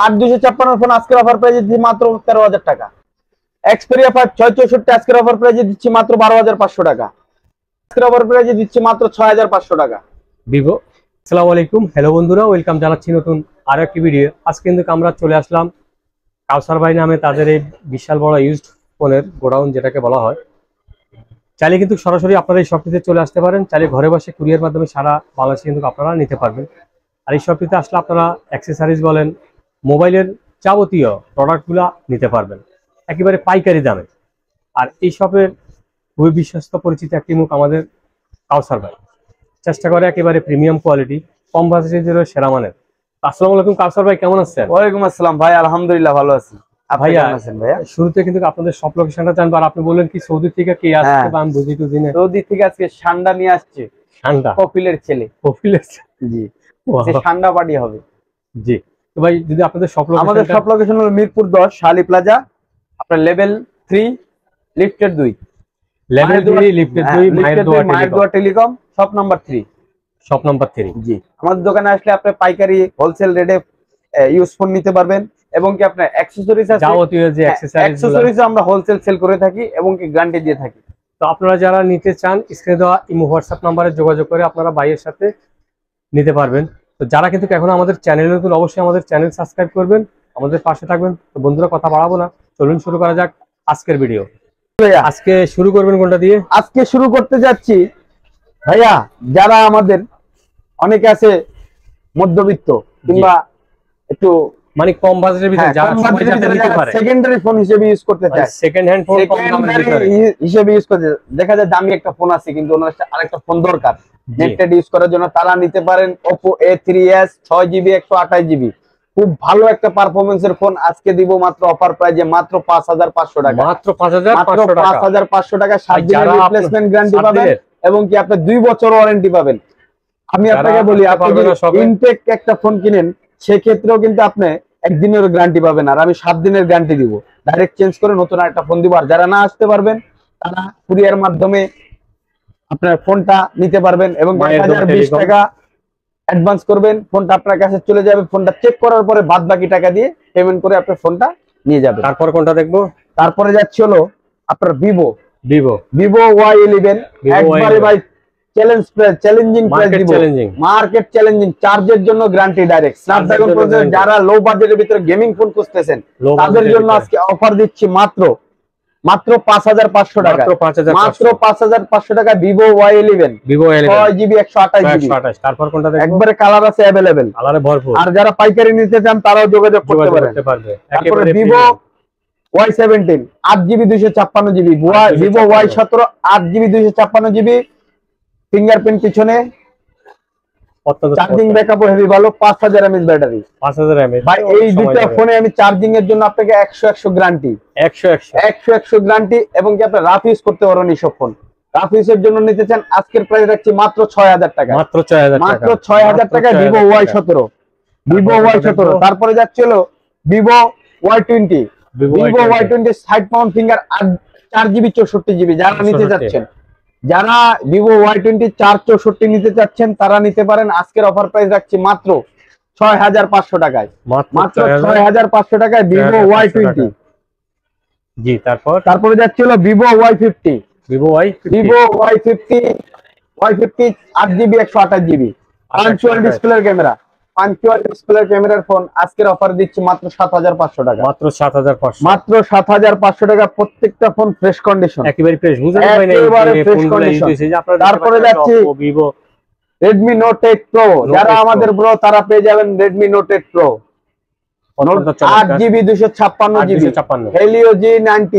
8256 phone আজকের offer প্রাইজে দিচ্ছি মাত্র 13000 টাকা। Xperia 5 664 আজকের অফার প্রাইজে দিচ্ছি মাত্র 12500 টাকা। আজকের অফার প্রাইজে দিচ্ছি মাত্র 6500 টাকা। ভিভো। আসসালামু আলাইকুম, হ্যালো বন্ধুরা, ওয়েলকাম জানাচ্ছি নতুন আরো একটি ভিডিও। আজকে কিন্তু আমরা চলে আসলাম কাউসার ভাই নামে তাদের এই বিশাল বড় ইউজড ফোনের গোডাউন যেটাকে বলা হয়। চাইলে কিন্তু সরাসরি আপনারা এই শপটিতে চলে আসতে পারেন, চাইলে ঘরে বসে কুরিয়ার মাধ্যমে সারা বাংলাদেশে কিন্তু আপনারা নিতে পারবেন। আর এই শপটিতে আসলে আপনারা অ্যাক্সেসরিজ বলেন, মোবাইলের যাবতীয় প্রোডাক্টগুলো নিতে পারবেন একেবারে পাইকারি দামে। আর এই শপের খুবই বিশ্বস্ত পরিচিত একটি মুখ আমাদের কাউসার ভাই। চেষ্টা করে একেবারে প্রিমিয়াম কোয়ালিটি, কম বাজেটের সেরা মানের। আসসালামু আলাইকুম কাউসার ভাই, কেমন আছেন? ওয়ালাইকুম আসসালাম ভাই, আলহামদুলিল্লাহ ভালো আছি। ভাইয়া শুরুতে কিন্তু আপনাদের সব লোকেশনটা জানবো, আর আপনি বললেন কি সৌদি থেকে কে আসছে বা আমি বুঝি তো দিনে। সৌদি থেকে আজকে ঠান্ডা নিয়ে আসছে। ঠান্ডা কপিলের ছেলে। কপিলের জি, ঠান্ডা পার্টি হবে। জি তো ভাই, যদি আপনাদের সব আমাদের সব লোকেশন হলো মিরপুর 10 শালি প্লাজা, আপনার লেভেল 3 লিফটেড 2, লেভেল 3 লিফটেড 2 মায়ের দোয়া telecom shop number 3। Shop number 3। জি, আমাদের দোকানে আসলে আপনি পাইকারি হোলসেল রেটে ইউজ ফোন নিতে পারবেন, এবং কি আপনার অ্যাকসেসরিজ আছে, যাবতীয় যে অ্যাকসেসরিজ আমরা হোলসেল সেল করে থাকি এবং কি গ্যারান্টি দিয়ে থাকি। তো আপনারা যারা নিতে চান স্ক্রিনে দেওয়া ইমো হোয়াটসঅ্যাপ নম্বরে যোগাযোগ করে আপনারা ভাইয়ের সাথে নিতে পারবেন। তো যারা কিন্তু এখন আমাদের চ্যানেলে নতুন, অবশ্যই আমাদের চ্যানেল সাবস্ক্রাইব করবেন, আমাদের পাশে থাকবেন। তো বন্ধুরা কথা বাড়াবো না, চলুন শুরু করা যাক আজকের ভিডিও। আজকে শুরু করবেন কোনটা দিয়ে? আজকে শুরু করতে যাচ্ছি ভাইয়া, যারা আমাদের অনেকে আছে মধ্যবিত্ত কিংবা একটু মানে কম বাজেটের ভিতরে যারা নিতে পারে, সেকেন্ডারি ফোন হিসেবে ইউজ করতে চায়, সেকেন্ড হ্যান্ড ফোন কম দামের ভিতরে হিসেবে ইউজ করতে, দেখা যায় দামি একটা ফোন আছে কিন্তু ওনার আরেকটা ফোন দরকার নেটেড ইউজ করার জন্য, তারা নিতে পারেন Oppo A3s 6GB 128GB। খুব ভালো একটা পারফরম্যান্সের ফোন আজকে দিব মাত্র অফার প্রাইজে মাত্র 5500 টাকা। মাত্র 5500 টাকা। 7 দিনের রিপ্লেসমেন্ট গ্যারান্টি পাবেন এবং কি আপনি 2 বছর ওয়ারেন্টি পাবেন। আমি আপনাকে বলি, আপনি যদি ইনটেক একটা ফোন কিনেন সেক্ষেত্রেও কিন্তু আপনি একদিনের গ্যারান্টি পাবেন, আর আমি 7 দিনের গ্যারান্টি দিব। ডাইরেক্ট চেঞ্জ করে নতুন একটা ফোন দিব। আর যারা না আসতে পারবেন তারা কুরিয়ার মাধ্যমে আপনার ফোনটা নিতে পারবেন এবং 1020 টাকা অ্যাডভান্স করবেন, ফোনটা আপনার কাছে চলে যাবে। ফোনটা চেক করার পরে বাদ বাকি টাকা দিয়ে পেমেন্ট করে আপনার ফোনটা নিয়ে যাবেন। তারপর কোনটা দেখবো? তারপরে যাচ্ছে হলো আপনার ভিভো Y11। একবারে ভাই চ্যালেঞ্জিং প্রাইস দিব, মার্কেট চ্যালেঞ্জিং, চার্জের জন্য গ্যারান্টি ডাইরেক্ট। স্ন্যাপড্রাগন প্রসেসর, যারা লো বাজেটের ভিতরে গেমিং ফোন খুঁজতেছেন তাদের জন্য আজকে অফার দিচ্ছি মাত্র 5500 টাকা। মাত্র 5500 টাকা ভিভো Y11 6GB 128GB। তারপর কোনটা দেখবো? একবারে কালার আছে अवेलेबल, কালারে ভরপুর। আর যারা পাইকারি নিতে চান তারাও যোগাযোগ করতে পারবে। তারপরে Vivo Y17 8GB 256GB, Vivo Y17 8GB 256GB, fingerprint পিছনে, চার্জিং ব্যাকআপ হেভি ভালো, 5000 mAh ব্যাটারি। 5000 mAh ভাই এই দুটো ফোনে আমি চার্জিং এর জন্য আপনাকে 100 গ্যারান্টি, 100 গ্যারান্টি, এবং কি আপনি রাফ ইউজ করতে পারবেন এই সব ফোন। রাফ ইউজের জন্য নিতে চান আজকের প্রাইস রাখছি মাত্র 6000 টাকা। মাত্র 6000 টাকা ভিভো Y17। তারপরে যাচ্ছে হলো Vivo Y20। Vivo Y20 side Mount finger 4GB 64GB। যারা নিতে যাচ্ছেন, যারা ভিভো Y20 464 নিতে চাচ্ছেন তারা নিতে পারেন। আজকের অফার প্রাইস রাখছি মাত্র 6500 টাকায়। মাত্র 6500 টাকায় ভিভো Y20। জি, তারপরে যাচ্ছে হলো Vivo Y50। Vivo Y50 8GB 128GB, punctual ডিসপ্লের ক্যামেরা, ক্যামেরার ফোন আজকের অফার দিচ্ছি মাত্র 7500 টাকা। মাত্র 7500 টাকা। প্রত্যেকটা ফোন ফ্রেশ কন্ডিশন, একেবারে ফ্রেশ, বুঝলেন ভাই না? তারপরে যাচ্ছি ভিভো Redmi Note 8 Pro। যারা আমাদের ব্রো তারা পেয়ে যাবেন Redmi Note 8 Pro 8GB 256GB, Helio G90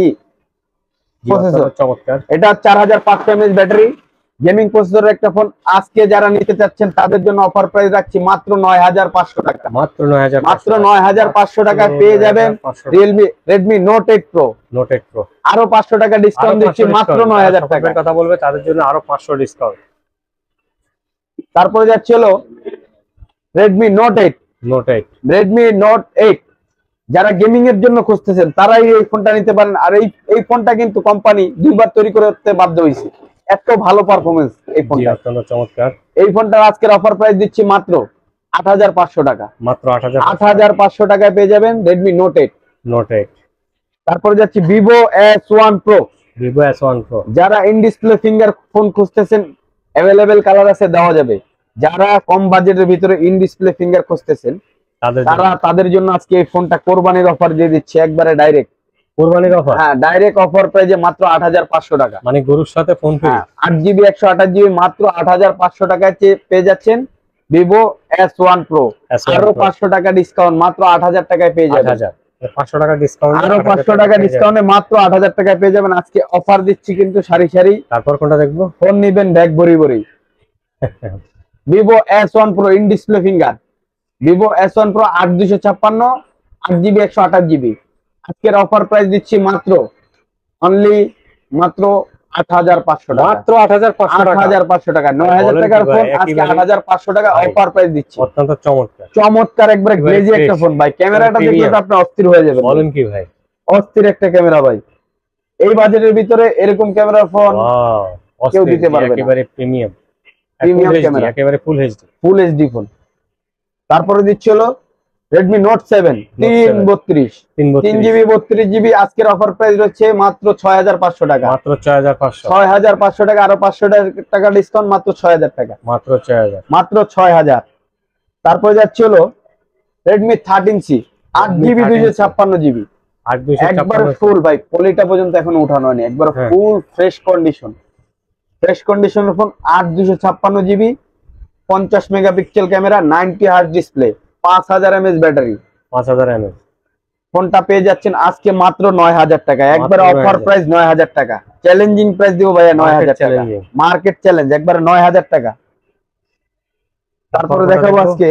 processor. চমৎকার, এটা 4500 mAh ব্যাটারি, গেমিং প্রসেসরের একটা ফোন। আজকে যারা নিতে চাচ্ছেন তাদের জন্য অফার প্রাইস রাখছি মাত্র 9500 টাকা। মাত্র 9500 টাকায় পেয়ে যাবেন Redmi Note 8 Pro। আরো 500 টাকা ডিসকাউন্ট দিচ্ছি, মাত্র 9000 টাকা। কথা বলবে তাদের জন্য আরো 500 ডিসকাউন্ট। তারপরে যাচ্ছে হলো Redmi Note 8। যারা গেমিং এর জন্য খুঁজতেছেন তারাই এই ফোনটা নিতে পারেন। আর এই ফোনটা কিন্তু কোম্পানি 2 বার তৈরি করতে বাধ্য হয়েছে, এত ভালো পারফরম্যান্স এই ফোনটা। চমৎকার। এই ফোনটা আজকের অফার প্রাইস দিচ্ছি মাত্র 8,500 টাকা। মাত্র 8,500 টাকায় পেয়ে যাবেন রেডমি নোট 8। তারপরে যাচ্ছি ভিভো S1 Pro। যারা ইন ডিসপ্লে ফিঙ্গার ফোন খুঁজতেছেন, অ্যাভেলেবেল কালার আছে, দেওয়া যাবে। যারা কম বাজেটের ভিতরে ইন ডিসপ্লে ফিঙ্গার খুঁজতেছেন তাদের জন্য আজকে এই ফোনটা কোরবানির অফার দিয়ে দিচ্ছে, একবারে ডাইরেক্ট কোরবানির অফার। হ্যাঁ, ডাইরেক্ট অফার প্রাইজে মাত্র 8,500 টাকা। মানে গরুর সাথে ফোন ফ্রি। 8GB 128GB মাত্র 8,500 টাকায় পেয়ে যাচ্ছেন ভিভো S1 Pro। আরো 500 টাকা ডিসকাউন্ট, মাত্র 8,000 টাকায় পেয়ে যাবেন। 500 টাকা ডিসকাউন্ট, আরো 500 টাকা ডিসকাউন্টে মাত্র 8,000 টাকায় পেয়ে যাবেন। আজকে অফার দিচ্ছি কিন্তু সারি সারি। তারপর কোনটা দেখবো? ফোন নিবেন ব্যাগ ভরি ভরি। Vivo S1 Pro in display finger. Vivo S1 Pro 8,256, 8GB 128GB। আজকের অফার প্রাইস দিচ্ছি মাত্র অনলি মাত্র 8,500 টাকা। মাত্র 8,500 টাকা। 9,000 টাকার ফোন আজকে 8,500 টাকা অফার প্রাইস দিচ্ছি। অত্যন্ত চমৎকার, চমৎকার একবারে গ্লেজি একটা ফোন ভাই। ক্যামেরাটা দেখলে তো আপনি অস্থির হয়ে যাবেন। বলেন কি ভাই, অস্থির একটা ক্যামেরা ভাই। এই বাজেটের ভিতরে এরকম ক্যামেরার ফোন কেউ দিতে পারবে না। একেবারে প্রিমিয়াম ক্যামেরা, একেবারে ফুল এইচডি ফোন। তারপরে দিচ্ছি হলো Redmi Note 7 332 3GB 32GB। আজকের অফার প্রাইস রয়েছে মাত্র 6,500 টাকা। মাত্র 6,500 6,500 টাকা। আরো 500 টাকা ডিসকাউন্ট, মাত্র 6,000 টাকা। মাত্র 6,000 মাত্র 6,000। তারপরে যাচ্ছে হলো Redmi 13C 8GB 256GB। একবার ফুল ভাই, পলিটা পর্যন্ত এখনো উঠানো হয়নি, একবার ফুল ফ্রেশ কন্ডিশন। ফ্রেশ কন্ডিশনের phone 8,256GB, 50 megapixel camera, 90Hz display, 5,000 mAh battery. 5,000 mAh ফোনটা পেয়ে যাচ্ছেন আজকে মাত্র 9,000 টাকা। একবার অফার প্রাইস 9,000 টাকা। চ্যালেঞ্জিং প্রাইস দিব ভাইয়া 9,000 টাকা। মার্কেট চ্যালেঞ্জ, একবারে 9,000 টাকা। তারপরে দেখাবো আজকে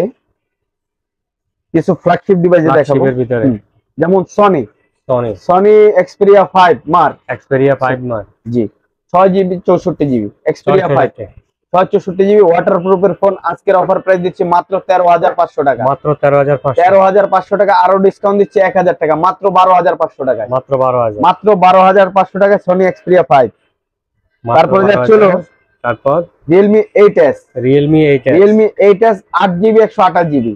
কিছু ফ্ল্যাগশিপ ডিভাইস দেখাবো, যেমন সনি Xperia 5 Mark। জি, 6GB 64GB Xperia 5 664GB ওয়াটারপ্রুফের ফোন। আজকের অফার প্রাইস দিচ্ছি মাত্র 13,500 টাকা। মাত্র 13,500 13,500 টাকা। আরো ডিসকাউন্ট দিচ্ছি 1,000 টাকা, মাত্র 12,500 টাকা। মাত্র 12,000 মাত্র 12,500 টাকা সনি Xperia 5। তারপরে যাচ্ছিল তারপর Realme 8s। Realme 8s 8GB 128GB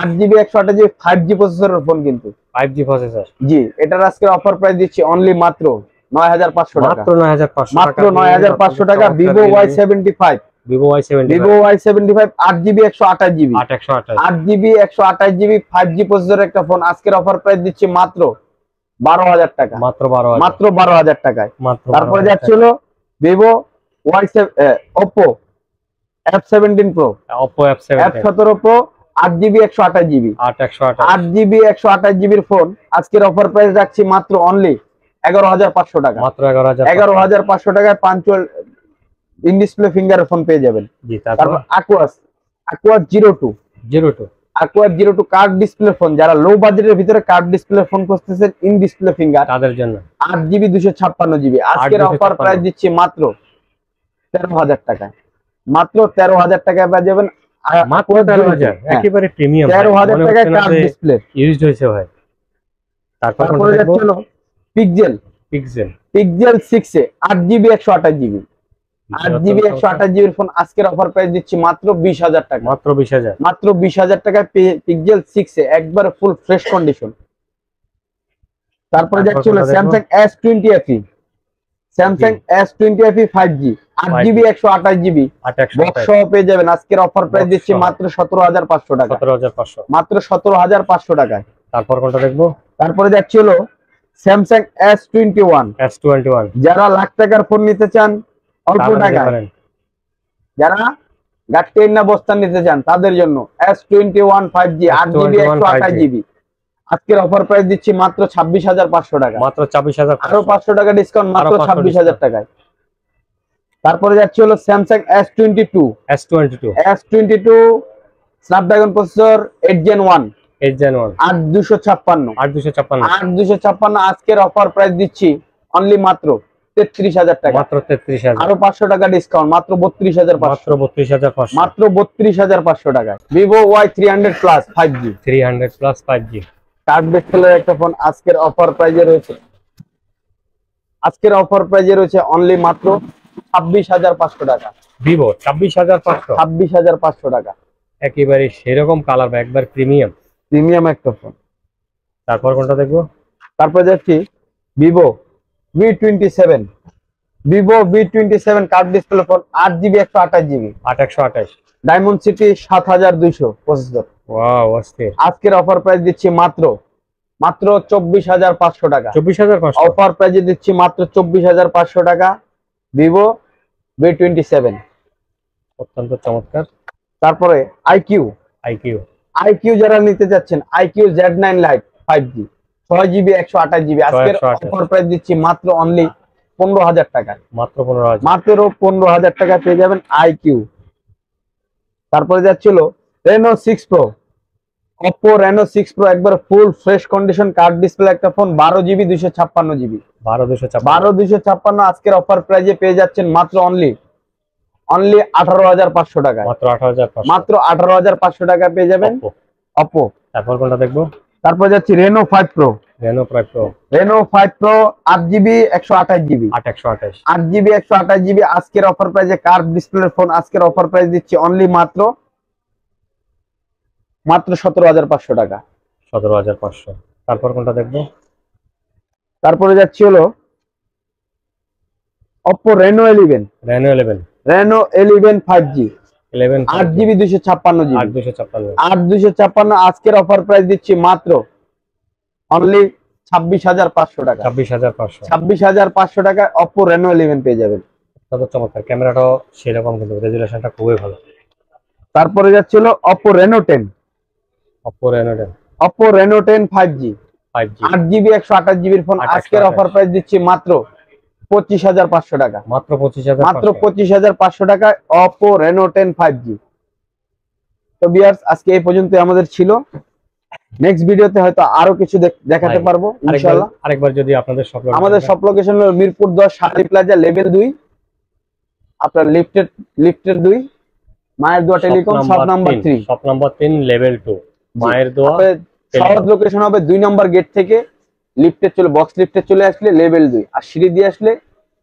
8GB 128GB 5G প্রসেসরের ফোন, কিন্তু 5G প্রসেসর। জি, এটার আজকের অফার প্রাইস দিচ্ছি অনলি মাত্র 9,500 টাকা। মাত্র 9,500 টাকা। Vivo Y75 8GB 128GB 8GB 128GB 5G প্রসেসরের একটা ফোন। আজকের অফার প্রাইস দিচ্ছি মাত্র 12,000 টাকা। মাত্র 12,000 টাকায়। তারপরে যাচ্ছিল Vivo Oppo F17 Pro F17 Pro 8GB 128GB 8GB 128GB এর ফোন। আজকের অফার প্রাইস রাখছি মাত্র অনলি 11,500 টাকা। মাত্র 11,500 টাকায় punctual in display finger phone পেয়ে যাবেন। তারপর Aquas 02 কার্ড ডিসপ্লে ফোন। যারা লো বাজেটের ভিতরে কার্ড ডিসপ্লে ফোন খুঁজতেছেন ইন ডিসপ্লে ফিঙ্গার, তাদের জন্য 8GB 256GB। আজকের অফার প্রাইস দিচ্ছি মাত্র 13,000 টাকায়। মাত্র 13,000 টাকায় পেয়ে যাবেন। মাত্র 13,000 একেবারে প্রিমিয়াম। 13,000 টাকায় কার্ড ডিসপ্লে ইউজড হয়েছে ভাই। তারপরে যাচ্ছিল Pixel 6 এ 8GB 128GB 8GB 128GB এর ফোন। আজকের অফার প্রাইস দিচ্ছি মাত্র 20,000 টাকা। মাত্র 20,000 টাকায় Pixel 6 এ একবার ফুল ফ্রেশ কন্ডিশন। তারপরে যাচ্ছিল Samsung S20 FE 5G 8GB 128GB box সহ পেয়ে যাবেন। আজকের অফার প্রাইস দিচ্ছি মাত্র 17,500 টাকা। মাত্র 17,500 টাকায়। তারপর কোনটা দেখবো? তারপরে যাচ্ছিল Samsung S21। যারা লাখ টাকার ফোন নিতে চান অল্প টাকায়, যারা গাড়ি না বস্তান নিতে চান, তাদের জন্য S21 5G 8GB 128GB। আজকের অফার প্রাইস দিচ্ছি মাত্র 26,500 টাকা। মাত্র 26,000। আরো 500 টাকা ডিসকাউন্ট, মাত্র 26,000 টাকায়। তারপরে যাচ্ছে হলো Samsung S22 Snapdragon processor 8 Gen 1 8,256। আজকের অফার প্রাইস দিচ্ছি অনলি মাত্র 33,000 টাকা। মাত্র 33,000। আরো 500 টাকা ডিসকাউন্ট, মাত্র 32,500। মাত্র 32,500 টাকায়। Vivo Y300 Plus 5G card ডিসপ্লের একটা ফোন। আজকের অফার প্রাইজে রয়েছে অনলি মাত্র 26,500 টাকা। Vivo 26,500 26,500 টাকা। একেবারে সেরকম কালার বা একবার প্রিমিয়াম একটা ফোন। তারপর কোনটা দেখবো? তারপর যাচ্ছি Vivo V27। Vivo V27 curve display phone, 8GB 128GB, 128। Diamond city 7200 processor. Wow, অস্থির। আজকের অফার প্রাইস দিচ্ছি মাত্র 24,500 টাকা। 24,500 অফার প্রাইসে দিচ্ছি মাত্র 24,500 টাকা ভিভো V27। অত্যন্ত চমৎকার। তারপরে আইকিউ যারা নিতে যাচ্ছেন, IQ Z9 light 5G 6GB 128GB, আজকের অফার প্রাইস দিচ্ছি মাত্র অনলি 15,000 টাকা। মাত্র 15,000, মাত্র 15,000 টাকা পেয়ে যাবেন আইকিউ। তারপরে যাচ্ছিল Reno 6 Pro, Oppo Reno 6 Pro, একবার full fresh condition curve display একটা ফোন, 12GB 256GB, 12,256। আজকের অফার প্রাইসে পেয়ে যাচ্ছেন মাত্র অনলি 18,500 টাকা। মাত্র 18,500 টাকা পেয়ে যাবেন Oppo। তারপর কোনটা দেখবো? তারপর যাচ্ছি Reno 5 Pro। Reno 5 Pro 8GB 128GB, 8GB 128GB, আজকের অফার প্রাইসে কার্ভ ডিসপ্লের ফোন। আজকের অফার প্রাইস দিচ্ছি অনলি মাত্র 17,500 টাকা। 17,500। তারপর কোনটা দেখবো? তারপরে যাচ্ছি হলো Oppo Reno 11 5G, 8GB 256GB, 8,256। আজকের অফার প্রাইস দিচ্ছি মাত্র অনলি 26,500 টাকা। 26,500 টাকায় Oppo Reno 11 পেয়ে যাবেন। চমৎকার, ক্যামেরাটাও সেরকম, কিন্তু রেজুলেশনটা খুবই ভালো। তারপরে যাচ্ছিল Oppo Reno 10 5G, 8GB 128GB phone. আজকের অফার প্রাইস দিচ্ছি মাত্র 25,500 টাকা। মাত্র 25,500 টাকায় Oppo Reno 10 5G। তো ভিউয়ার্স, আজকে এই পর্যন্ত আমাদের ছিল। নেক্সট ভিডিওতে হয়তো আরো কিছু দেখাতে পারবো ইনশাআল্লাহ। আরেকবার যদি আপনাদের আমাদের সব লোকেশন হলো মিরপুর 10 শাদি প্লাজা লেভেল 2, আপনার লিফটের 2, মায়ের দোয়া টেলিকম শপ নাম্বার 3 লেভেল 2 মায়ের দোয়া। সাউথ লোকেশন হবে 2 নম্বর গেট থেকে বক্স লিফটে চলে আসলে লেভেল 2, আর সিঁড়ি দিয়ে আসলে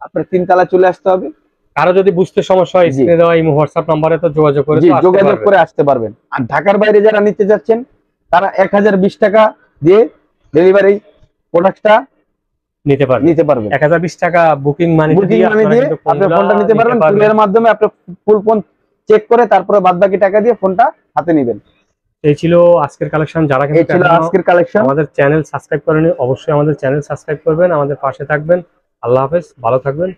আপনার 3 তলা চলে আসতে হবে। কারো যদি বুঝতে সমস্যা হয়, স্ক্রিনে দেওয়া এই হোয়াটসঅ্যাপ নম্বরে তো যোগাযোগ করে আসতে পারবেন। আর ঢাকার বাইরে যারা নিতে যাচ্ছেন তারা 1020 টাকা দিয়ে ডেলিভারি প্রোডাক্টটা নিতে পারবেন। 1020 টাকা বুকিং মানি দিয়ে আপনি ফোনটা নিতে পারবেন। ফুলের মাধ্যমে আপনি ফুল ফোন চেক করে তারপরে বাদবাকি টাকা দিয়ে ফোনটা হাতে নেবেন। এই ছিল আজকের কালেকশন। যারা আমাদের চ্যানেল সাবস্ক্রাইব করেনি, অবশ্যই আমাদের চ্যানেল সাবস্ক্রাইব করবেন, আমাদের পাশে থাকবেন। আল্লাহ হাফেজ, ভালো থাকবেন।